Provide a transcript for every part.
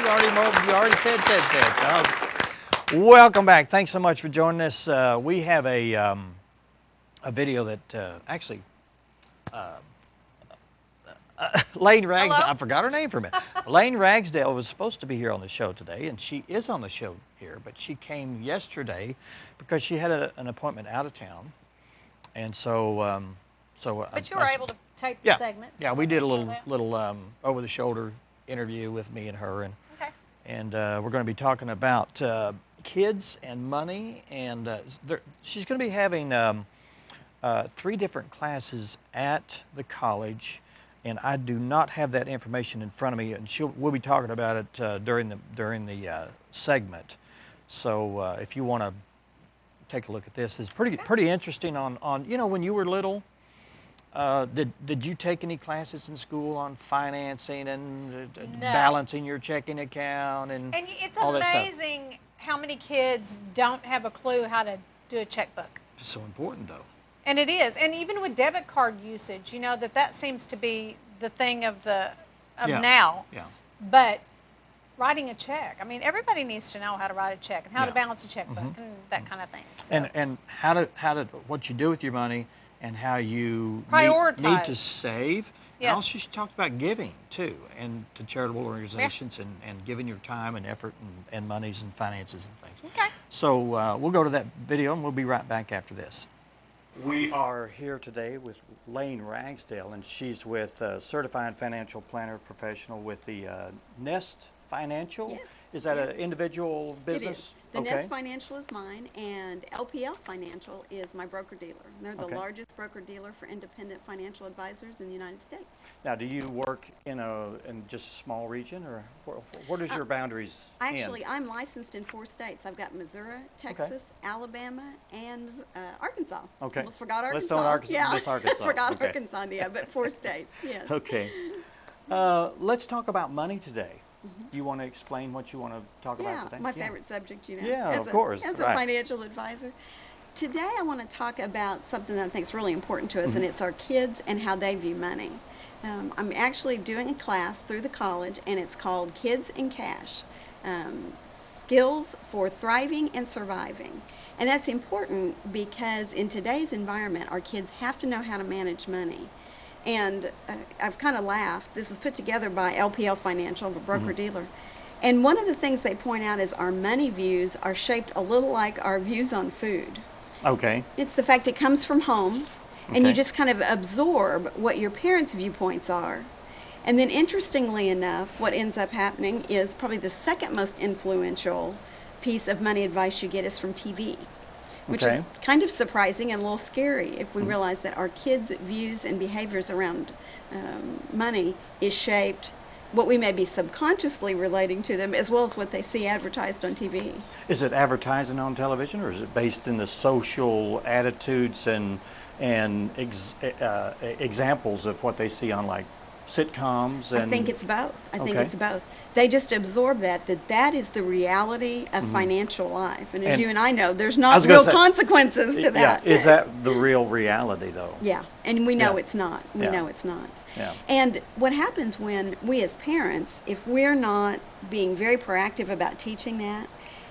You already said. So, welcome back. Thanks so much for joining us. We have a video that actually Layne Ragsdale. I forgot her name for a minute. Layne Ragsdale was supposed to be here on the show today, and she is on the show here. But she came yesterday because she had an appointment out of town, and so. But you were able to tape the segments. Yeah, we did a little over-the-shoulder interview with me and her, and we're going to be talking about kids and money, and she's going to be having 3 different classes at the college, and I do not have that information in front of me, and we'll be talking about it during the segment. So if you want to take a look at this, it's pretty interesting. On when you were little. Did you take any classes in school on financing and balancing your checking account and it's all that stuff? amazing how many kids don't have a clue how to do a checkbook. It's so important, though. And it is. And even with debit card usage, that seems to be the thing of now. Yeah. But writing a check, I mean, everybody needs to know how to write a check and how to balance a checkbook and that kind of thing. So. And what you do with your money. And how you need to save. Yes. And also, she talked about giving, too, and to charitable organizations and giving your time and effort and monies and finances and things. Okay. So we'll go to that video, and we'll be right back after this. We are here today with Layne Ragsdale, and she's with Certified Financial Planner Professional with the Nest Financial. Yes. Is that an individual business? It is. The Nest Financial is mine, and LPL Financial is my broker-dealer. They're the largest broker-dealer for independent financial advisors in the United States. Now, do you work in just a small region, or where does your boundaries Actually, end? I'm licensed in 4 states. I've got Missouri, Texas, Alabama, and Arkansas. Okay. Almost forgot Arkansas. Let's don't Arkansas. Forgot Arkansas, but 4 states, yes. Okay. Let's talk about money today. You want to explain what you want to talk about today? My favorite subject, Yeah, of course. As a financial advisor. Today I want to talk about something that I think is really important to us, and it's our kids and how they view money. I'm actually doing a class through the college, and it's called Kids and Cash, Skills for Thriving and Surviving. And that's important because in today's environment, our kids have to know how to manage money. And I've kind of laughed. This is put together by LPL Financial, a broker-dealer. And one of the things they point out is our money views are shaped a little like our views on food. Okay. It's the fact it comes from home, and you just kind of absorb what your parents' viewpoints are. And then interestingly enough, what ends up happening is probably the second most influential piece of money advice you get is from TV. Which is kind of surprising and a little scary if we realize that our kids' views and behaviors around money is shaped what we may be subconsciously relating to them as well as what they see advertised on TV. Is it advertising on television, or is it based in the social attitudes and examples of what they see on like sitcoms? I think it's both. I think it's both. They just absorb that is the reality of financial life. And as you and I know, there's not real consequences to that. Yeah. Is that the real reality, though? Yeah, and we know it's not. We know it's not. Yeah. And what happens when we as parents, if we're not being very proactive about teaching that,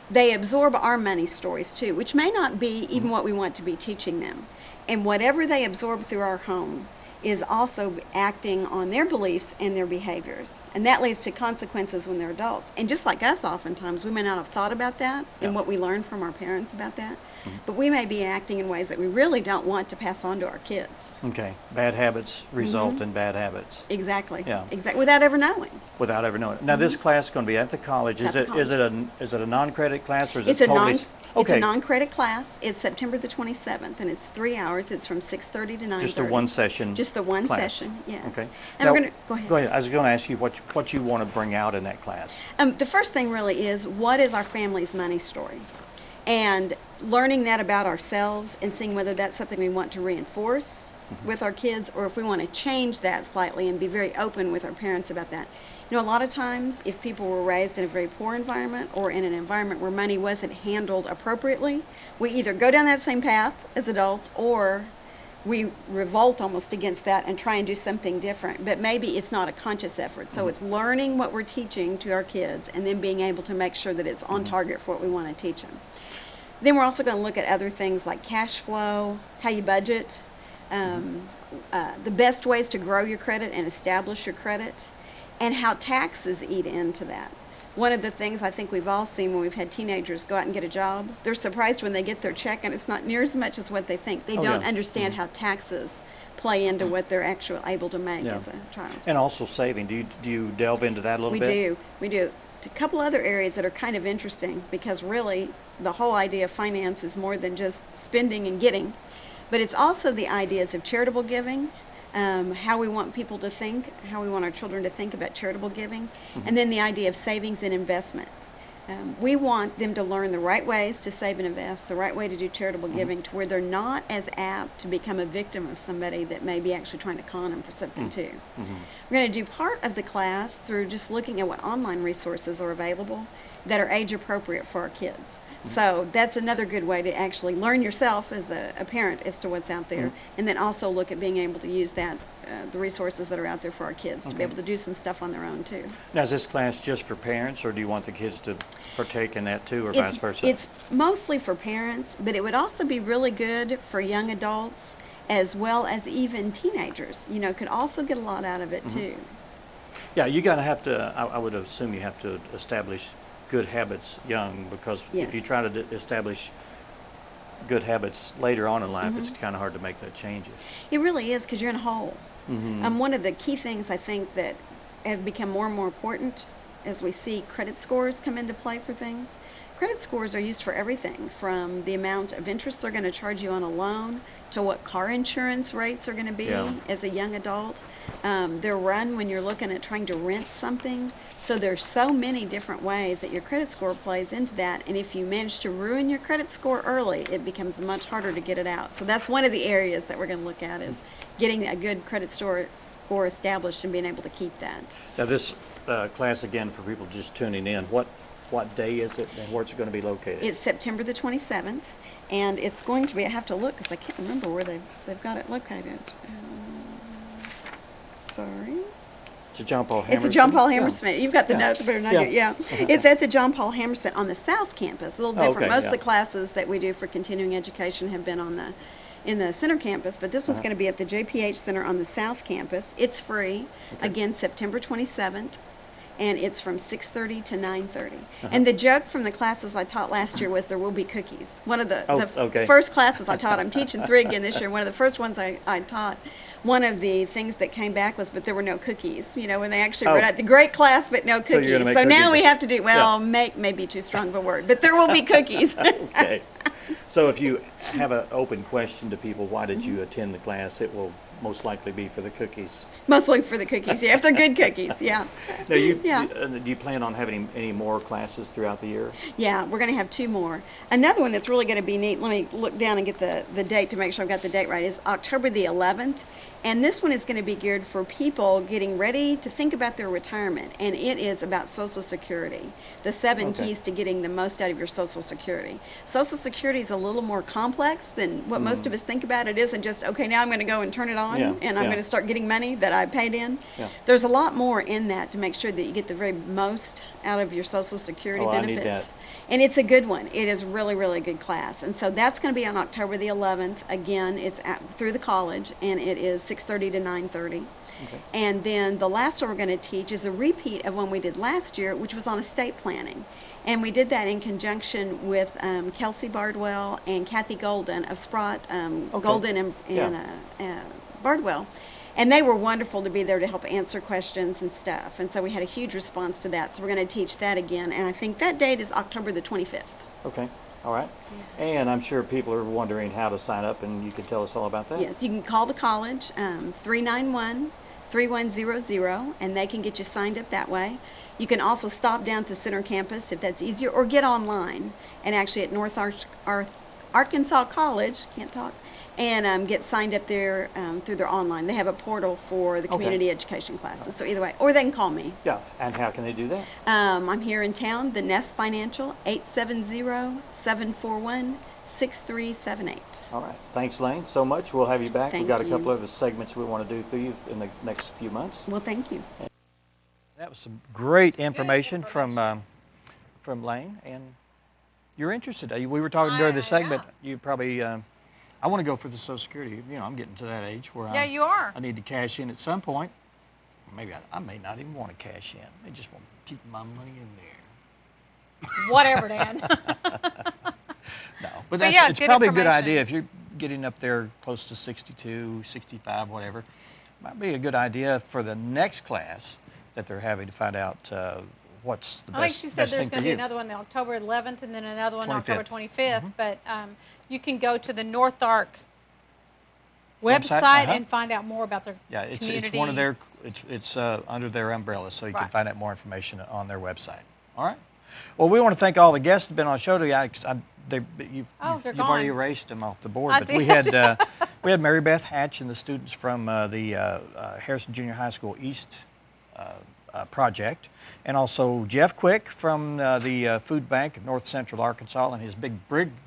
they absorb our money stories too, which may not be even what we want to be teaching them. And whatever they absorb through our home is also acting on their beliefs and their behaviors. And that leads to consequences when they're adults. And just like us, oftentimes, we may not have thought about that and what we learned from our parents about that, but we may be acting in ways that we really don't want to pass on to our kids. Okay. Bad habits result in bad habits. Exactly. Yeah. Exactly. Without ever knowing. Without ever knowing. Now, this class is going to be at the college. Is it a non-credit class, or is It's it totally... It's a non-credit class. It's September the 27th, and it's 3 hours. It's from 6:30 to 9:30. Just the one session. Just the one class. session, yes. Okay. And now, we're going to go ahead. Go ahead. I was going to ask you what you want to bring out in that class. The first thing really is, what is our family's money story? And learning that about ourselves and seeing whether that's something we want to reinforce with our kids, or if we want to change that slightly and be very open with our parents about that. You know, a lot of times, if people were raised in a very poor environment or in an environment where money wasn't handled appropriately, we either go down that same path as adults, or we revolt almost against that and try and do something different, but maybe it's not a conscious effort. So it's learning what we're teaching to our kids and then being able to make sure that it's on target for what we want to teach them. Then we're also going to look at other things like cash flow, how you budget, the best ways to grow your credit and establish your credit, and how taxes eat into that. One of the things I think we've all seen when we've had teenagers go out and get a job, they're surprised when they get their check and it's not near as much as what they think. They don't understand how taxes play into what they're actually able to make as a child. And also saving. Do you delve into that a little bit? We do. A couple other areas that are kind of interesting, because really the whole idea of finance is more than just spending and getting, but it's also the ideas of charitable giving, how we want people to think, how we want our children to think about charitable giving, and then the idea of savings and investment. We want them to learn the right ways to save and invest, the right way to do charitable giving, to where they're not as apt to become a victim of somebody that may be actually trying to con them for something too. We're going to do part of the class through just looking at what online resources are available that are age appropriate for our kids. So that's another good way to actually learn yourself as a parent as to what's out there, and then also look at being able to use that, the resources that are out there for our kids to be able to do some stuff on their own too. Now, is this class just for parents, or do you want the kids to partake in that too, or vice versa? It's mostly for parents, but it would also be really good for young adults as well as even teenagers. You know, could also get a lot out of it too. Yeah, you gotta have to, I would assume you have to establish good habits young, because if you try to establish good habits later on in life, it's kind of hard to make that changes. It really is, because you're in a hole. One of the key things I think that have become more and more important as we see credit scores come into play for things. Credit scores are used for everything, from the amount of interest they're going to charge you on a loan to what car insurance rates are going to be as a young adult. They're run when you're looking at trying to rent something. So there's so many different ways that your credit score plays into that, and if you manage to ruin your credit score early, it becomes much harder to get it out. So that's one of the areas that we're going to look at, is getting a good credit score established and being able to keep that. Now this class, again, for people just tuning in, what day is it and where's it going to be located? It's September the 27th, and it's going to be, I have to look because I can't remember where they've got it located. Sorry. It's a John Paul Hammersmith. It's a John Paul Hammersmith. You've got the notes, better than I do. It's at the John Paul Hammersmith on the South Campus. A little different. Most of the classes that we do for continuing education have been in the center campus, but this one's going to be at the JPH Center on the South Campus. It's free. Again, September 27th. And it's from 6:30 to 9:30. And the joke from the classes I taught last year was there will be cookies. One of the first classes I taught, I'm teaching 3 again this year, one of the first ones I taught, one of the things that came back was, but there were no cookies. You know, when they actually wrote out the great class, but no cookies. So now we have to do, make may be too strong of a word, but there will be cookies. Okay. So if you have an open question to people, why did you attend the class, it will most likely be for the cookies. Mostly for the cookies, if they're good cookies, Now, do you plan on having any more classes throughout the year? Yeah, we're going to have 2 more. Another one that's really going to be neat, let me look down and get the date to make sure I've got the date right, is October the 11th. And this one is going to be geared for people getting ready to think about their retirement. And it is about Social Security, the 7 keys to getting the most out of your Social Security. Social Security is a little more complex than what most of us think about. It isn't just, okay, now I'm going to go and turn it on and I'm going to start getting money that I paid in. There's a lot more in that to make sure that you get the very most out of your Social Security benefits. I need that. And it's a good one. It is really, really good class. And so that's going to be on October the 11th. Again, it's through the college, and it is 6:30 to 9:30. Okay. And then the last one we're going to teach is a repeat of one we did last year, which was on estate planning. And we did that in conjunction with Kelsey Bardwell and Kathy Golden of Sprott, Golden and Bardwell. And they were wonderful to be there to help answer questions and stuff. And so we had a huge response to that. So we're going to teach that again. And I think that date is October the 25th. Okay. All right. Yeah. And I'm sure people are wondering how to sign up, and you can tell us all about that. Yes, you can call the college, 391-3100, and they can get you signed up that way. You can also stop down to Center Campus if that's easier, or get online. And actually at North Arkansas College, can't talk, and get signed up there through their online. They have a portal for the community education classes. So either way, or they can call me. Yeah, and how can they do that? I'm here in town, the Nest Financial, 870-741-6000. 6378. All right. Thanks, Layne, so much. We'll have you back. We've Thank got a you. couple of segments we want to do for you in the next few months. Well, thank you. That was some great information from Layne, and you're interested. We were talking during the segment. You probably, I want to go for the Social Security. You know, I'm getting to that age where you are. I need to cash in at some point. Maybe I may not even want to cash in. I just want to keep my money in there. Whatever, Dan. No, but that's, yeah, it's probably a good information. idea if you're getting up there close to 62, 65, whatever. Might be a good idea for the next class that they're having to find out what's the I think best, she said best there's thing going for to be you. another one on October 11th and then another one on 25th. October 25th. But you can go to the Northark Website, website and find out more about their Yeah, it's community. one of their, it's under their umbrella, so you can Right. find out more information on their website. All right. Well, we want to thank all the guests that have been on the show today. they're You've gone. already erased them off the board, I but did. we had Mary Beth Hatch and the students from the Harrison Junior High School East project, and also Jeff Quick from the Food Bank of North Central Arkansas and his big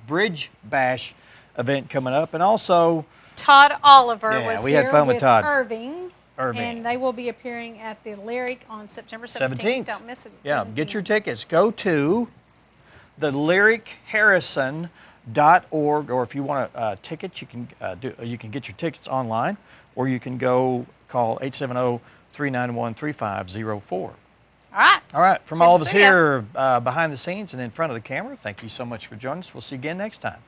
Bridge Bash event coming up, and also Todd Oliver Yeah, was we here had fun with Todd. Irving. Irving. And they will be appearing at the Lyric on September 17th. Don't miss it. Yeah, get your tickets. Go to the lyricharrison.org, or if you want tickets, you can you can get your tickets online, or you can go call 870-391-3504. All right. All right, from Good all to of us see ya. here behind the scenes and in front of the camera, thank you so much for joining us. We'll see you again next time.